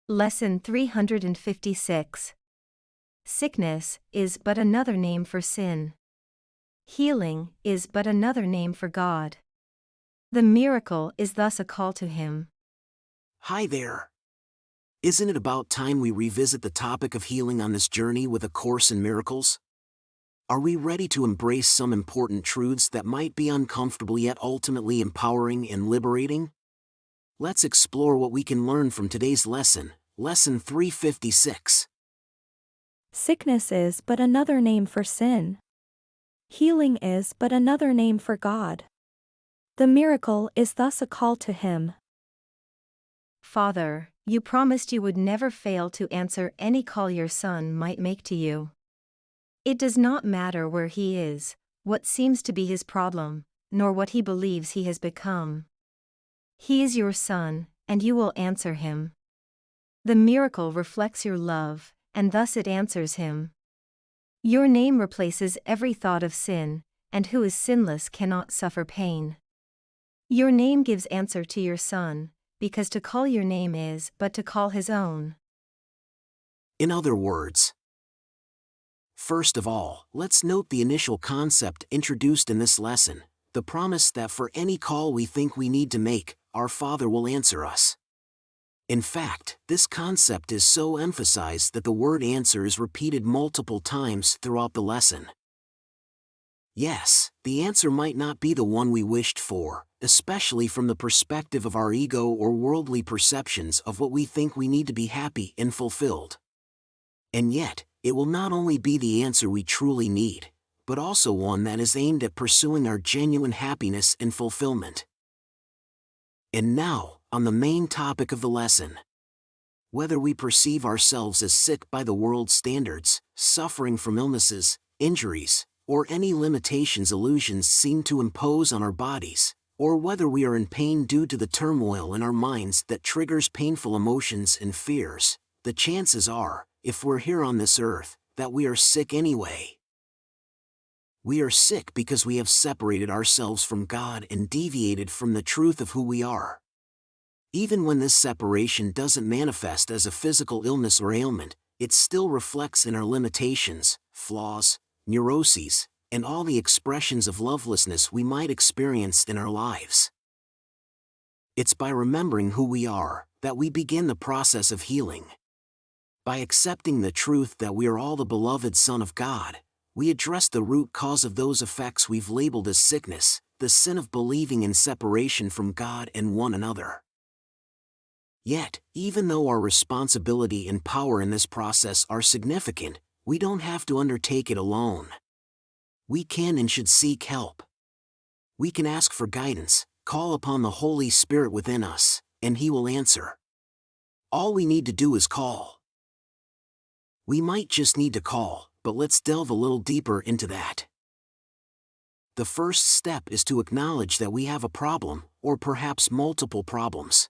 Lesson 356. Sickness is but another name for sin. Healing is but another name for God. The miracle is thus a call to Him. Hi there. Isn't it about time we revisit the topic of healing on this journey with A Course in Miracles? Are we ready to embrace some important truths that might be uncomfortable yet ultimately empowering and liberating? Let's explore what we can learn from today's lesson, Lesson 356. Sickness is but another name for sin. Healing is but another name for God. The miracle is thus a call to Him. Father, you promised you would never fail to answer any call your Son might make to you. It does not matter where he is, what seems to be his problem, nor what he believes he has become. He is your Son, and you will answer him. The miracle reflects your love, and thus it answers him. Your name replaces every thought of sin, and who is sinless cannot suffer pain. Your name gives answer to your Son, because to call your name is but to call his own. In other words, first of all, let's note the initial concept introduced in this lesson, the promise that for any call we think we need to make, our Father will answer us. In fact, this concept is so emphasized that the word answer is repeated multiple times throughout the lesson. Yes, the answer might not be the one we wished for, especially from the perspective of our ego or worldly perceptions of what we think we need to be happy and fulfilled. And yet, it will not only be the answer we truly need, but also one that is aimed at pursuing our genuine happiness and fulfillment. And now, on the main topic of the lesson. Whether we perceive ourselves as sick by the world's standards, suffering from illnesses, injuries, or any limitations illusions seem to impose on our bodies, or whether we are in pain due to the turmoil in our minds that triggers painful emotions and fears, the chances are, if we're here on this earth, that we are sick anyway. We are sick because we have separated ourselves from God and deviated from the truth of who we are. Even when this separation doesn't manifest as a physical illness or ailment, it still reflects in our limitations, flaws, neuroses, and all the expressions of lovelessness we might experience in our lives. It's by remembering who we are that we begin the process of healing. By accepting the truth that we are all the beloved Son of God, we address the root cause of those effects we've labeled as sickness, the sin of believing in separation from God and one another. Yet, even though our responsibility and power in this process are significant, we don't have to undertake it alone. We can and should seek help. We can ask for guidance, call upon the Holy Spirit within us, and He will answer. All we need to do is call. We might just need to call, but let's delve a little deeper into that. The first step is to acknowledge that we have a problem, or perhaps multiple problems.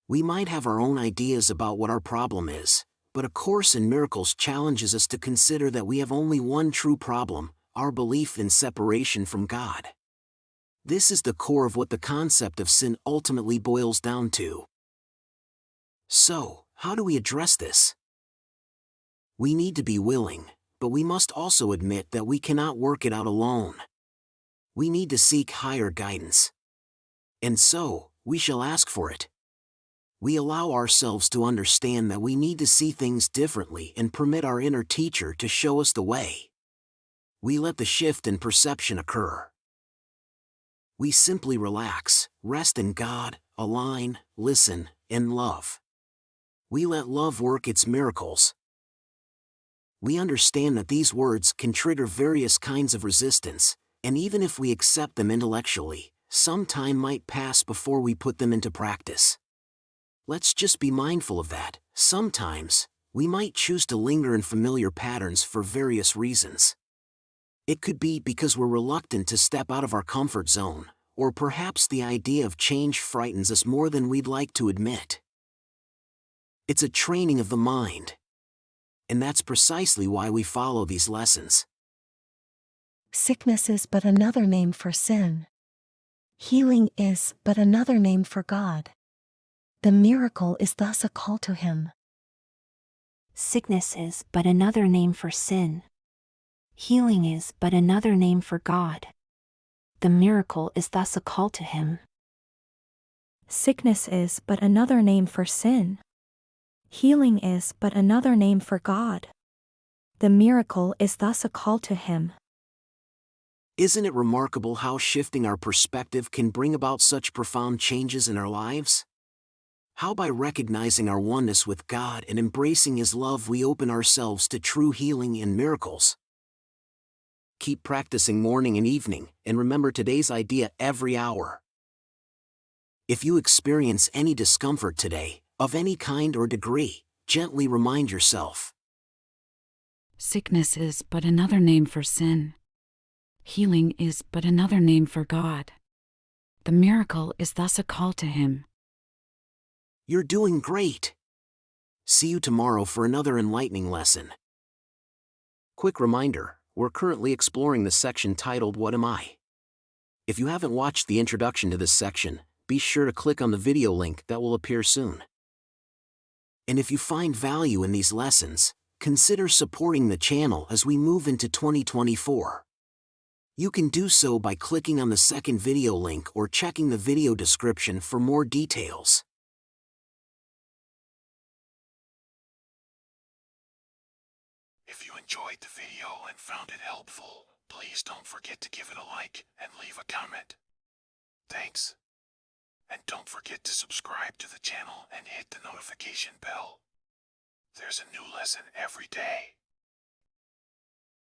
We might have our own ideas about what our problem is, but A Course in Miracles challenges us to consider that we have only one true problem, our belief in separation from God. This is the core of what the concept of sin ultimately boils down to. So, how do we address this? We need to be willing, but we must also admit that we cannot work it out alone. We need to seek higher guidance. And so, we shall ask for it. We allow ourselves to understand that we need to see things differently and permit our inner teacher to show us the way. We let the shift in perception occur. We simply relax, rest in God, align, listen, and love. We let love work its miracles. We understand that these words can trigger various kinds of resistance, and even if we accept them intellectually, some time might pass before we put them into practice. Let's just be mindful of that. Sometimes, we might choose to linger in familiar patterns for various reasons. It could be because we're reluctant to step out of our comfort zone, or perhaps the idea of change frightens us more than we'd like to admit. It's a training of the mind. And that's precisely why we follow these lessons. Sickness is but another name for sin. Healing is but another name for God. The miracle is thus a call to him. Sickness is but another name for sin. Healing is but another name for God. The miracle is thus a call to him. Sickness is but another name for sin. Healing is but another name for God. The miracle is thus a call to him. Isn't it remarkable how shifting our perspective can bring about such profound changes in our lives? How by recognizing our oneness with God and embracing His love we open ourselves to true healing and miracles. Keep practicing morning and evening, and remember today's idea every hour. If you experience any discomfort today, of any kind or degree, gently remind yourself. Sickness is but another name for sin. Healing is but another name for God. The miracle is thus a call to him. You're doing great. See you tomorrow for another enlightening lesson. Quick reminder, we're currently exploring the section titled What Am I? If you haven't watched the introduction to this section, be sure to click on the video link that will appear soon. And if you find value in these lessons, consider supporting the channel as we move into 2024. You can do so by clicking on the second video link or checking the video description for more details. If you enjoyed the video and found it helpful, please don't forget to give it a like and leave a comment. Thanks. And don't forget to subscribe to the channel and hit the notification bell. There's a new lesson every day.